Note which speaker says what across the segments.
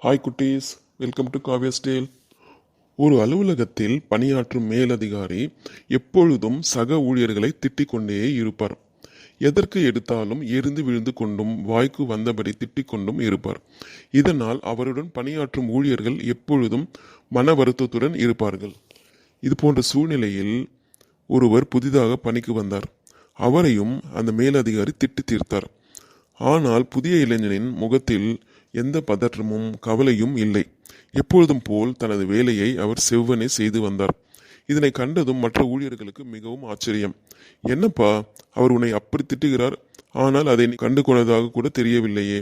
Speaker 1: Hi குட்டீஸ், welcome to Kavya's Dale. ஒரு அலுவலகத்தில் பணியாற்றும் மேலதிகாரி எப்பொழுதும் சக ஊழியர்களை திட்டிக் கொண்டே இருப்பார். எதற்கு எடுத்தாலும் எரிந்து விழுந்து கொண்டும் வாய்க்கு வந்தபடி திட்டிக் கொண்டும் இருப்பார். இதனால் அவருடன் பணியாற்றும் ஊழியர்கள் எப்பொழுதும் மன வருத்தத்துடன் இருப்பார்கள். இது போன்ற சூழ்நிலையில் ஒருவர் புதிதாக பணிக்கு வந்தார். அவரையும் அந்த மேலதிகாரி திட்டி தீர்த்தார். ஆனால் புதிய இளைஞனின் முகத்தில் எந்த பதற்றமும் கவலையும் இல்லை. எப்பொழுதும் போல் தனது வேலையை அவர் செவ்வனே செய்து வந்தார். இதனை கண்டதும் மற்ற ஊழியர்களுக்கு மிகவும் ஆச்சரியம். என்னப்பா, அவர் உன்னை அப்படி திட்டுகிறார், ஆனால் அதை நீ கண்டு கொண்டதாக கூட தெரியவில்லையே.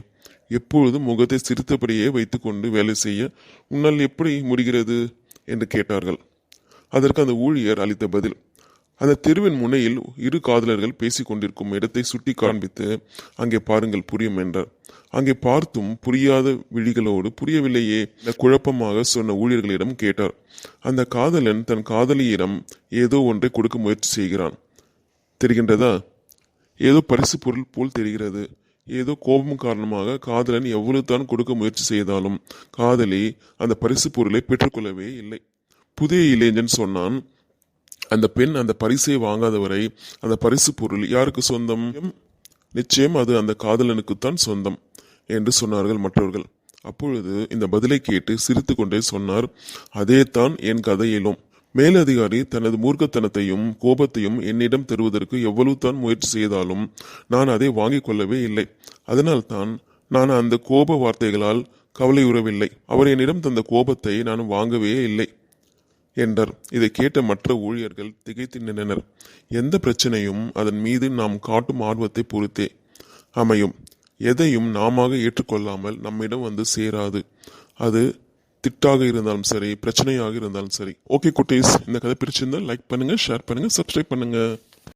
Speaker 1: எப்பொழுதும் முகத்தை சிரித்தபடியே வைத்துக்கொண்டு வேலை செய்ய உன்னால் எப்படி முடிகிறது என்று கேட்டார்கள். அதற்கு அந்த ஊழியர் அளித்த பதில், அந்த தெருவின் முனையில் இரு காதலர்கள் பேசிக் கொண்டிருக்கும் இடத்தை சுட்டி காண்பித்து, அங்கே பாருங்கள், புரியும் என்றார். அங்கே பார்த்தும் புரியாத விழிகளோடு புரியவில்லையே என குழப்பமாக சொன்ன ஊழியர்களிடம் கேட்டார். அந்த காதலன் தன் காதலியிடம் ஏதோ ஒன்றை கொடுக்க முயற்சி செய்கிறான். தெரிகின்றதா? ஏதோ பரிசு பொருள் போல் தெரிகிறது. ஏதோ கோபம் காரணமாக காதலன் எவ்வளவு தான் கொடுக்க முயற்சி செய்தாலும் காதலி அந்த பரிசு பொருளை பெற்றுக்கொள்ளவே இல்லை. புதிய இளைஞன் சொன்னான், அந்த பெண் அந்த பரிசை வாங்காதவரை அந்த பரிசு பொருள் யாருக்கு சொந்தம்? நிச்சயம் அது அந்த காதலனுக்குத்தான் சொந்தம் என்று சொன்னார்கள் மற்றவர்கள். அப்பொழுது இந்த பதிலை கேட்டு சிரித்து கொண்டே சொன்னார், அதே தான் என் கதையிலும். மேலதிகாரி தனது மூர்க்கத்தனத்தையும் கோபத்தையும் என்னிடம் தருவதற்கு எவ்வளவு தான் முயற்சி செய்தாலும் நான் அதை வாங்கிக் கொள்ளவே இல்லை. அதனால்தான் நான் அந்த கோப வார்த்தைகளால் கவலையுறவில்லை. அவர் என்னிடம் தந்த கோபத்தை நான் வாங்கவே இல்லை என்றார். இதை கேட்ட மற்ற ஊழியர்கள் திகைத்து நின்றனர். எந்த பிரச்சனையும் அதன் மீது நாம் காட்டும் ஆர்வத்தை பொறுத்தே அமையும். எதையும் நாம ஏற்றுக்கொள்ளாமல் நம்மிடம் வந்து சேராது. அது திட்டாக இருந்தாலும் சரி, பிரச்சனையாக இருந்தாலும் சரி. ஓகே குட்டீஸ், இந்த கதை பிடிச்சிருந்தா லைக் பண்ணுங்க, ஷேர் பண்ணுங்க, சப்ஸ்கிரைப் பண்ணுங்க.